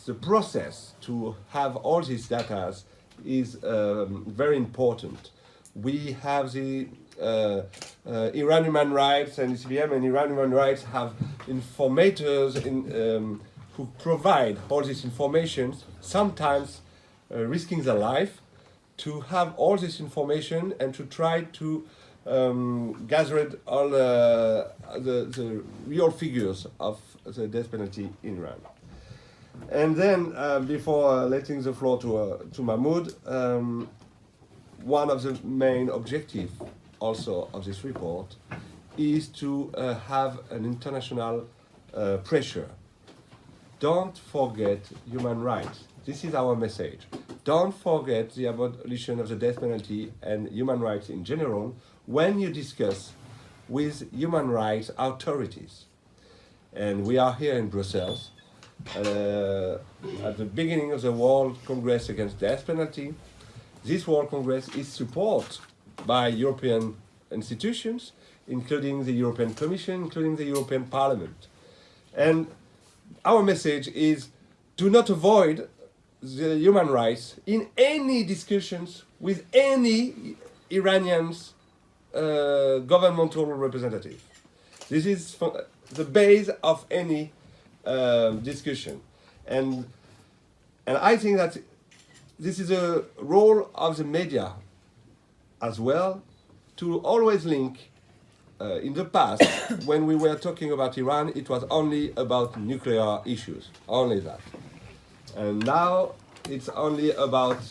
the process to have all these data is very important. We have the Iran Human Rights and ICBM, and Iran Human Rights have informators who provide all this information, sometimes risking their life, to have all this information and to try to gather all the real figures of the death penalty in Iran. And then, before letting the floor to Mahmoud, one of the main objectives also of this report is to have an international pressure. Don't forget human rights. This is our message. Don't forget the abolition of the death penalty and human rights in general when you discuss with human rights authorities. And we are here in Brussels at the beginning of the World Congress Against Death Penalty. This World Congress is supported by European institutions, including the European Commission, including the European Parliament. And our message is, do not avoid the human rights in any discussions with any Iranian's governmental representative. This is the base of any discussion. And I think that this is a role of the media as well, to always link. In the past, when we were talking about Iran, it was only about nuclear issues, only that. And now it's only about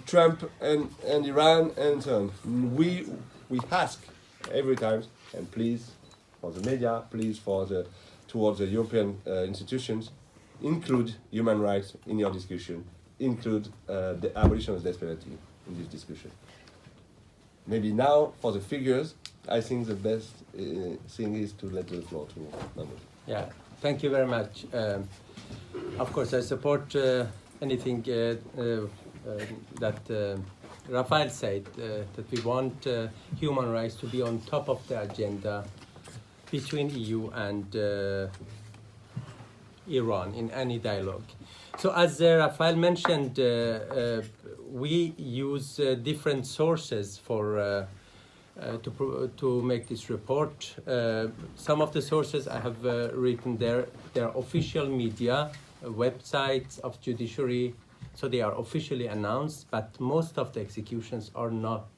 Trump and Iran and so on. We ask every time, and please, for the media, please towards the European institutions, include human rights in your discussion, include the abolition of the death penalty in this discussion. Maybe now, for the figures, I think the best thing is to let the floor to Mahmoud. Yeah, thank you very much. Of course, I support anything that Rafael said, that we want human rights to be on top of the agenda between EU and Iran in any dialogue. So as Rafael mentioned, we use different sources for to make this report. Some of the sources I have written there, they're official media, websites of judiciary, so they are officially announced, but most of the executions are not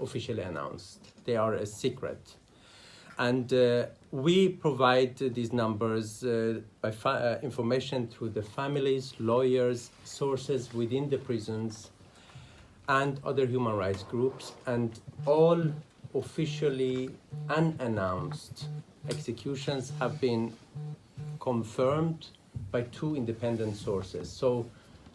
officially announced. They are a secret. And we provide these numbers by information through the families, lawyers, sources within the prisons, and other human rights groups, and all officially unannounced executions have been confirmed by 2 independent sources. So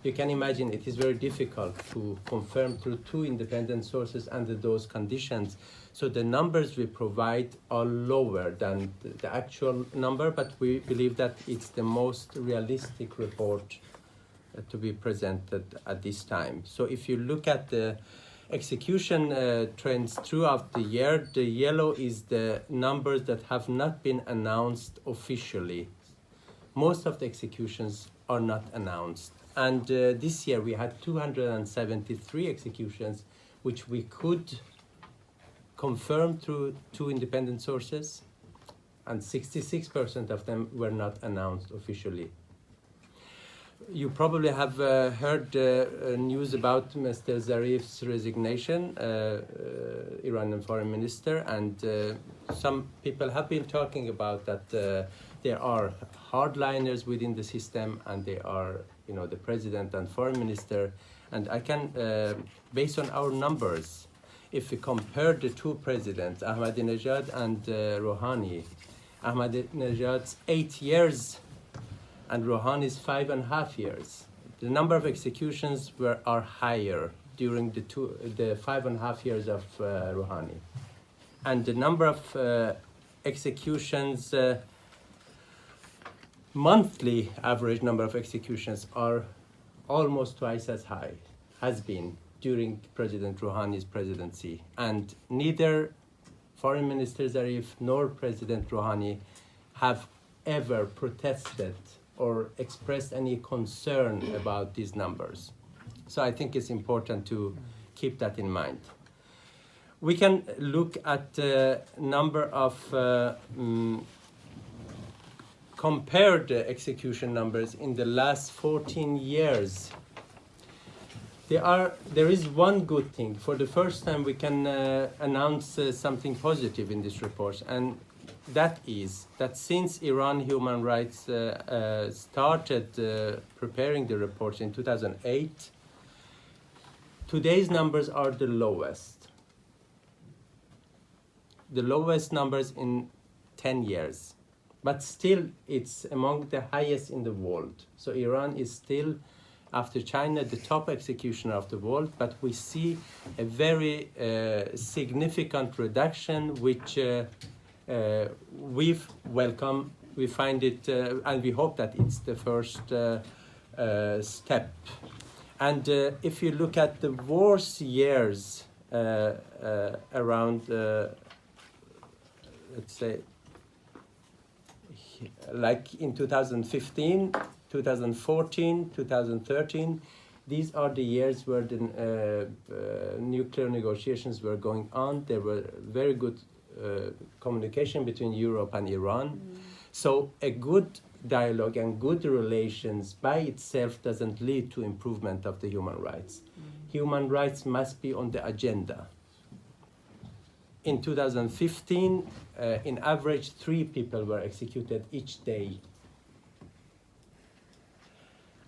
you can imagine it is very difficult to confirm through 2 independent sources under those conditions. So the numbers we provide are lower than the actual number, but we believe that it's the most realistic report to be presented at this time. So if you look at the execution trends throughout the year, the yellow is the numbers that have not been announced officially. Most of the executions are not announced. And this year we had 273 executions, which we could confirm through 2 independent sources, and 66% of them were not announced officially. You probably have heard news about Mr. Zarif's resignation, Iranian foreign minister, and some people have been talking about that there are hardliners within the system, and they are, the president and foreign minister. And I can, based on our numbers, if we compare the 2 presidents, Ahmadinejad and Rouhani, Ahmadinejad's 8 years and Rouhani's 5.5 years. The number of executions are higher during the 5.5 years of Rouhani. And the number of executions, monthly average number of executions are almost twice as high, has been during President Rouhani's presidency. And neither Foreign Minister Zarif nor President Rouhani have ever protested or expressed any concern about these numbers. So I think it's important to keep that in mind. We can look at the number of compared execution numbers in the last 14 years. There is one good thing. For the first time, we can announce something positive in this report, and that is that since Iran Human Rights started preparing the report in 2008, today's numbers are the lowest. The lowest numbers in 10 years. But still, it's among the highest in the world. So Iran is still, after China, the top executioner of the world, but we see a very significant reduction, which we've welcomed. We find it, and we hope that it's the first step. And if you look at the worst years around, let's say, like in 2015, 2014, 2013, these are the years where the nuclear negotiations were going on. There were very good communication between Europe and Iran. So a good dialogue and good relations by itself doesn't lead to improvement of the human rights. Human rights must be on the agenda. In 2015, in average, 3 people were executed each day.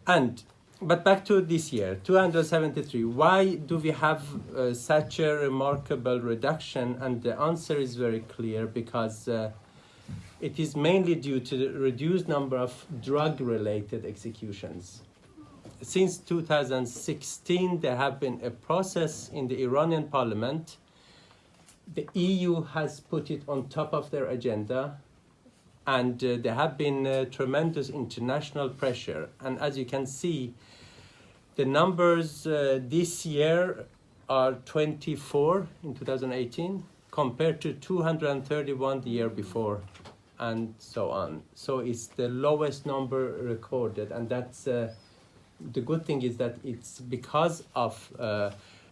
But back to this year, 273. Why do we have such a remarkable reduction? And the answer is very clear, because it is mainly due to the reduced number of drug-related executions. Since 2016, there have been a process in the Iranian parliament. The EU has put it on top of their agenda, and there have been tremendous international pressure. And as you can see, the numbers this year are 24 in 2018, compared to 231 the year before, and so on. So it's the lowest number recorded, and that's the good thing is that it's because of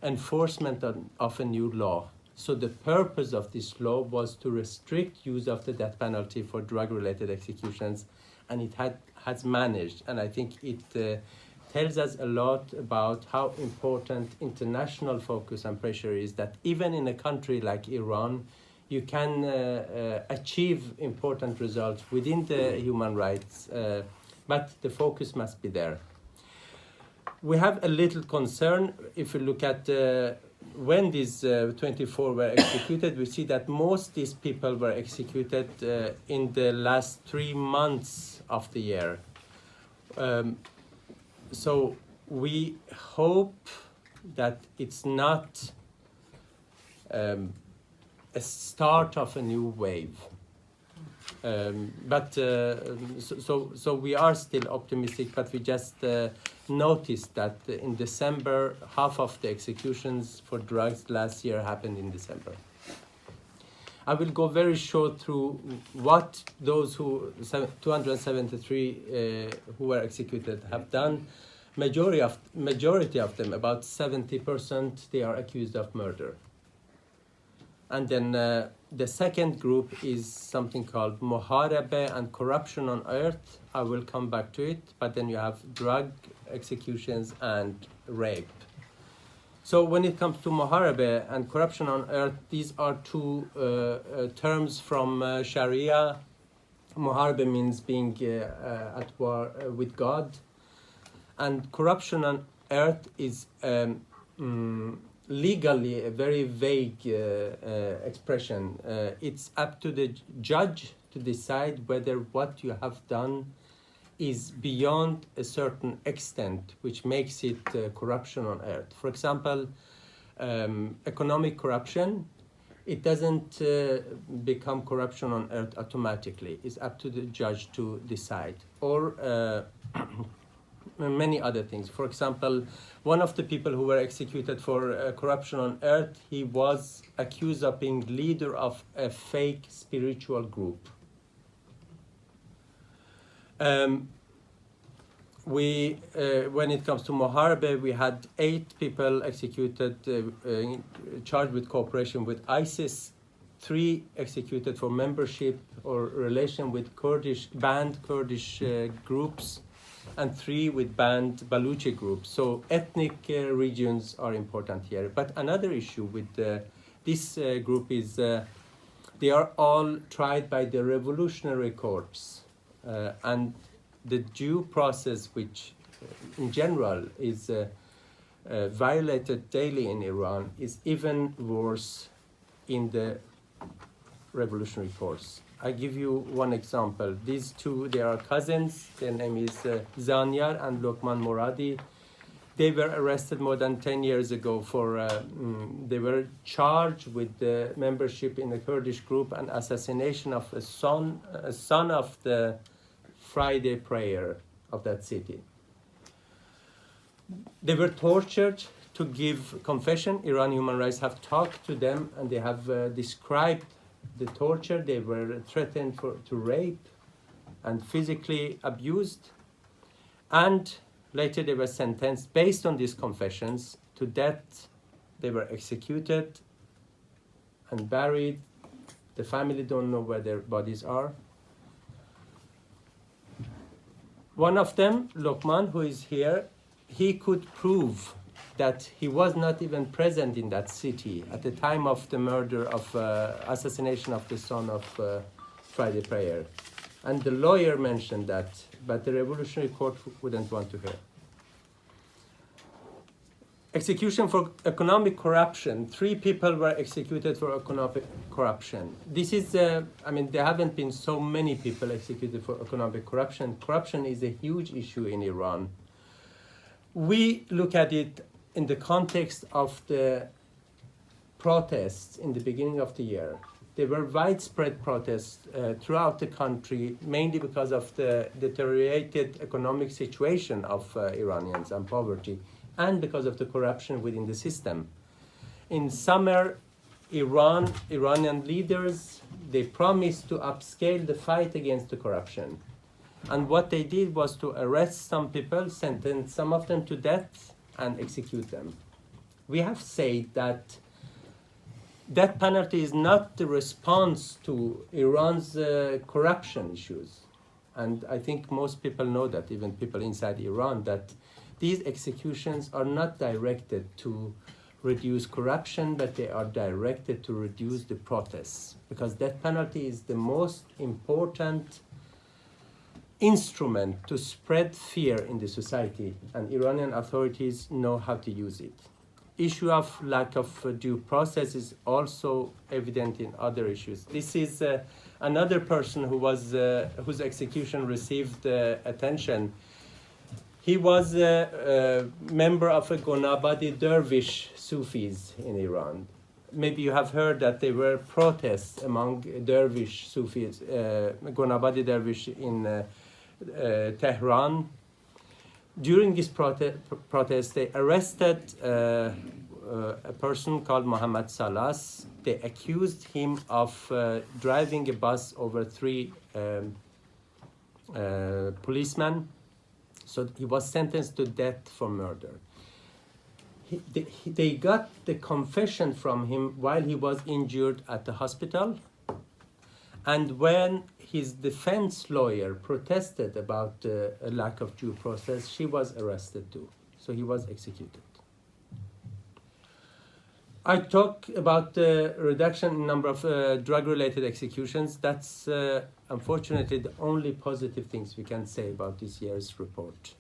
enforcement of a new law. So the purpose of this law was to restrict use of the death penalty for drug-related executions, and it has managed. And I think it tells us a lot about how important international focus and pressure is, that even in a country like Iran, you can achieve important results within the human rights, but the focus must be there. We have a little concern if you look at when these 24 were executed. We see that most these people were executed in the last 3 months of the year. So we hope that it's not a start of a new wave. So we are still optimistic, but we just noticed that in December, half of the executions for drugs last year happened in December. I will go very short through what those 273 who were executed have done. Majority of them, about 70%, they are accused of murder. And then the second group is something called Muharebe and corruption on earth. I will come back to it. But then you have drug executions and rape. So when it comes to Muharebe and corruption on earth, these are two terms from Sharia. Muharebe means being at war with God. And corruption on earth is legally a very vague expression. It's up to the judge to decide whether what you have done is beyond a certain extent, which makes it corruption on earth. For example, economic corruption, it doesn't become corruption on earth automatically. It's up to the judge to decide. Or many other things. For example, one of the people who were executed for corruption on earth, he was accused of being leader of a fake spiritual group. when it comes to Moharbe, we had 8 people executed charged with cooperation with ISIS, 3 executed for membership or relation with banned Kurdish groups, and 3 with banned Baluchi groups. So ethnic regions are important here. But another issue with this group is they are all tried by the revolutionary courts, and the due process, which in general is violated daily in Iran, is even worse in the revolutionary courts. I give you one example. These 2, they are cousins. Their name is Zanyar and Lokman Moradi. They were arrested more than 10 years ago for, they were charged with the membership in the Kurdish group and assassination of a son of the Friday prayer of that city. They were tortured to give confession. Iran Human Rights have talked to them, and they have described the torture. They were threatened to rape and physically abused. And later they were sentenced based on these confessions to death. They were executed and buried. The family don't know where their bodies are. One of them, Lokman, who is here, he could prove that he was not even present in that city at the time of the murder of assassination of the son of Friday prayer. And the lawyer mentioned that, but the revolutionary court wouldn't want to hear. Execution for economic corruption. 3 people were executed for economic corruption. This is, there haven't been so many people executed for economic corruption. Corruption is a huge issue in Iran. We look at it in the context of the protests in the beginning of the year. There were widespread protests throughout the country, mainly because of the deteriorated economic situation of Iranians and poverty, and because of the corruption within the system. In summer, Iranian leaders, they promised to upscale the fight against the corruption. And what they did was to arrest some people, sentence some of them to death, and execute them. We have said that death penalty is not the response to Iran's corruption issues. And I think most people know that, even people inside Iran, that these executions are not directed to reduce corruption, but they are directed to reduce the protests. Because death penalty is the most important instrument to spread fear in the society, and Iranian authorities know how to use it. Issue of lack of due process is also evident in other issues. This is another person who was whose execution received attention. He was a member of a Gonabadi Dervish Sufis in Iran. Maybe you have heard that there were protests among Dervish Sufis, Gonabadi Dervish in Tehran. During this protest, they arrested a person called Mohammad Salas. They accused him of driving a bus over 3 policemen. So he was sentenced to death for murder. They got the confession from him while he was injured at the hospital. And when his defense lawyer protested about a lack of due process, she was arrested too. So he was executed. I talk about the reduction in number of drug-related executions. That's unfortunately the only positive things we can say about this year's report.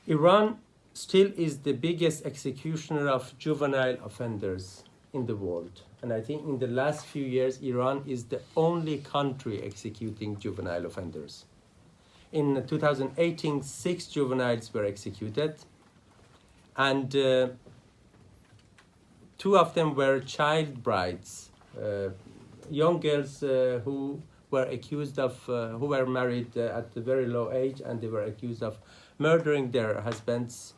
Iran still is the biggest executioner of juvenile offenders in the world. And I think in the last few years, Iran is the only country executing juvenile offenders. In 2018, 6 juveniles were executed, and 2 of them were child brides, young girls who were accused of, who were married at a very low age, and they were accused of murdering their husbands.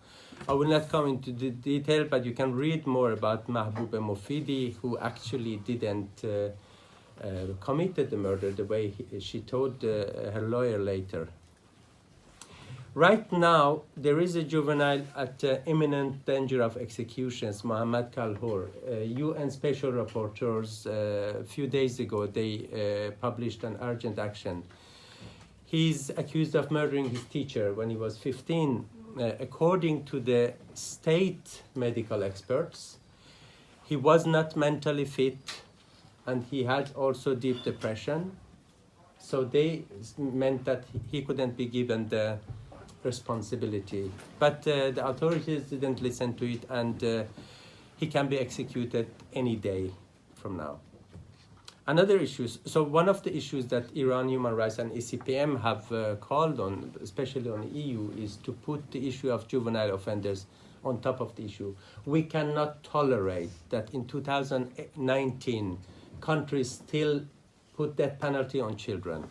I will not come into the detail, but you can read more about Mahbouba Mofidi, who actually didn't committed the murder the way she told her lawyer later. Right now, there is a juvenile at imminent danger of executions, Mohammad Kalhour. UN Special Rapporteurs, a few days ago, they published an urgent action. He's accused of murdering his teacher when he was 15. According to the state medical experts, he was not mentally fit and he had also deep depression. So they meant that he couldn't be given the responsibility. But the authorities didn't listen to it, and he can be executed any day from now. Another issue, so one of the issues that Iran Human Rights and ECPM have called on, especially on the EU, is to put the issue of juvenile offenders on top of the issue. We cannot tolerate that in 2019, countries still put death penalty on children.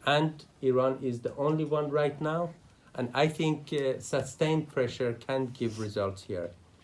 And Iran is the only one right now. And I think sustained pressure can give results here.